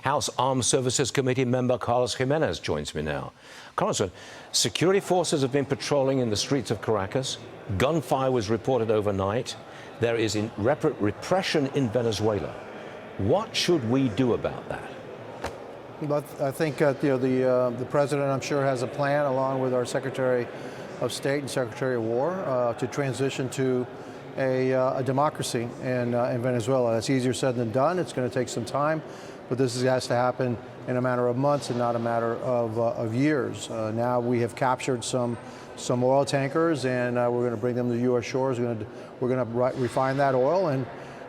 House Armed Services Committee member Carlos Gimenez joins me now. Congressman, security forces have been patrolling in the streets of Caracas. Gunfire was reported overnight. There is repression in Venezuela. What should we do about that? But I think the president, I'm sure, has a plan, along with our Secretary of State and Secretary of War, to transition to a democracy in Venezuela. That's easier said than done. It's going to take some time, but this has to happen in a matter of months and not a matter of years. Now we have captured some oil tankers, and we're going to bring them to U.S. shores. We're going to refine that oil,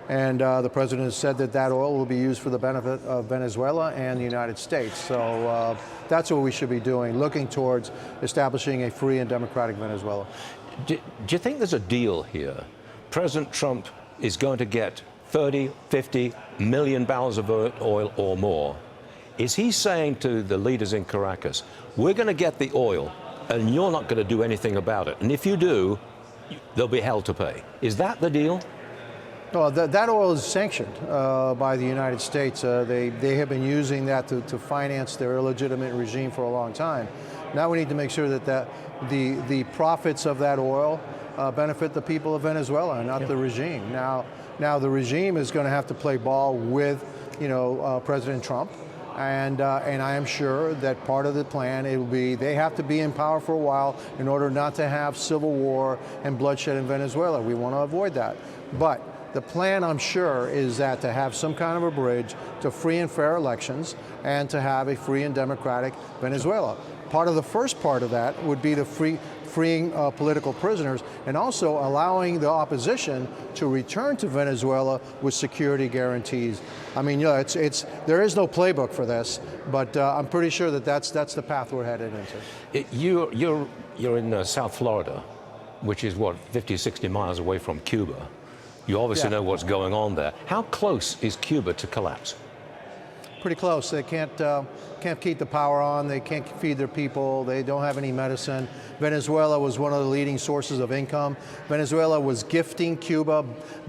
and the president has said that oil will be used for the benefit of Venezuela and the United States. So that's what we should be doing, looking towards establishing a free and democratic Venezuela. Do you think there's a deal here? President Trump is going to get 30, 50 million barrels of oil or more. Is he saying to the leaders in Caracas, we're going to get the oil and you're not going to do anything about it? And if you do, there'll be hell to pay. Is that the deal? Well, that oil is sanctioned by the United States. They have been using that to finance their illegitimate regime for a long time. Now we need to make sure that the profits of that oil benefit the people of Venezuela, not the regime. Now the regime is going to have to play ball with, President Trump, and I am sure that part of the plan, it will be they have to be in power for a while in order not to have civil war and bloodshed in Venezuela. We want to avoid that, but the plan, I'm sure, is that to have some kind of a bridge to free and fair elections and to have a free and democratic Venezuela. Part of the first part of that would be the freeing political prisoners and also allowing the opposition to return to Venezuela with security guarantees. I mean, there is no playbook for this, but I'm pretty sure that's the path we're headed into. You're in South Florida, which is what, 50, 60 miles away from Cuba. You obviously know what's going on there. How close is Cuba to collapse? Pretty close. They can't keep the power on. They can't feed their people. They don't have any medicine. Venezuela was one of the leading sources of income. Venezuela was gifting Cuba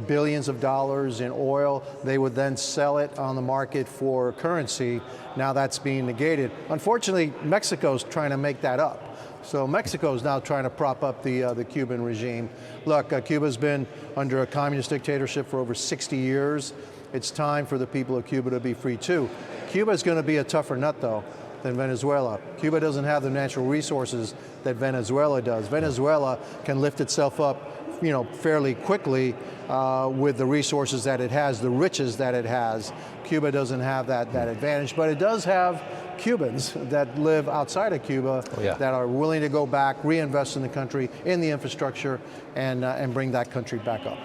billions of dollars in oil. They would then sell it on the market for currency. Now that's being negated. Unfortunately, Mexico's trying to make that up. So Mexico is now trying to prop up the Cuban regime. Look, Cuba's been under a communist dictatorship for over 60 years. It's time for the people of Cuba to be free too. Cuba is going to be a tougher nut, though, than Venezuela. Cuba doesn't have the natural resources that Venezuela does. Venezuela can lift itself up, fairly quickly with the resources that it has, the riches that it has. Cuba doesn't have that advantage, but it does have Cubans that live outside of Cuba that are willing to go back, reinvest in the country, in the infrastructure, and bring that country back up.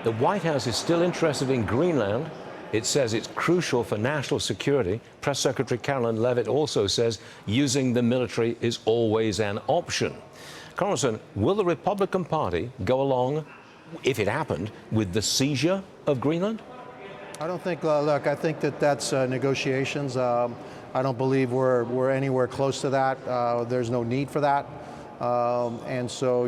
The White House is still interested in Greenland. It says it's crucial for national security. Press Secretary Caroline Leavitt also says using the military is always an option. Congressman, will the Republican Party go along, if it happened, with the seizure of Greenland? I don't think, look, I think that's negotiations. I don't believe we're anywhere close to that. There's no need for that. And so,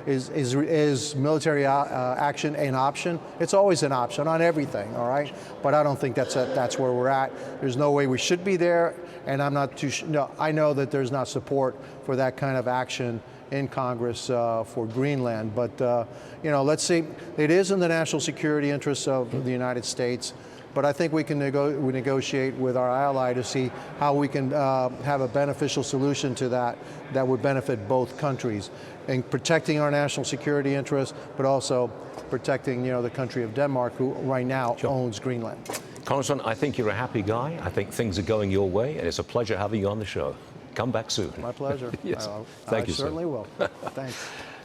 is military action an option? It's always an option on everything, all right? But I don't think that's where we're at. There's no way we should be there, and I'm not too I know that there's not support for that kind of action in Congress for Greenland. But, let's see. It is in the national security interests of the United States. But I think we can negotiate with our ally to see how we can have a beneficial solution to that would benefit both countries, in protecting our national security interests, but also protecting the country of Denmark, who right now owns Greenland. Congressman, I think you're a happy guy. I think things are going your way, and it's a pleasure having you on the show. Come back soon. My pleasure. Yes. Thank you, I certainly will. Thanks.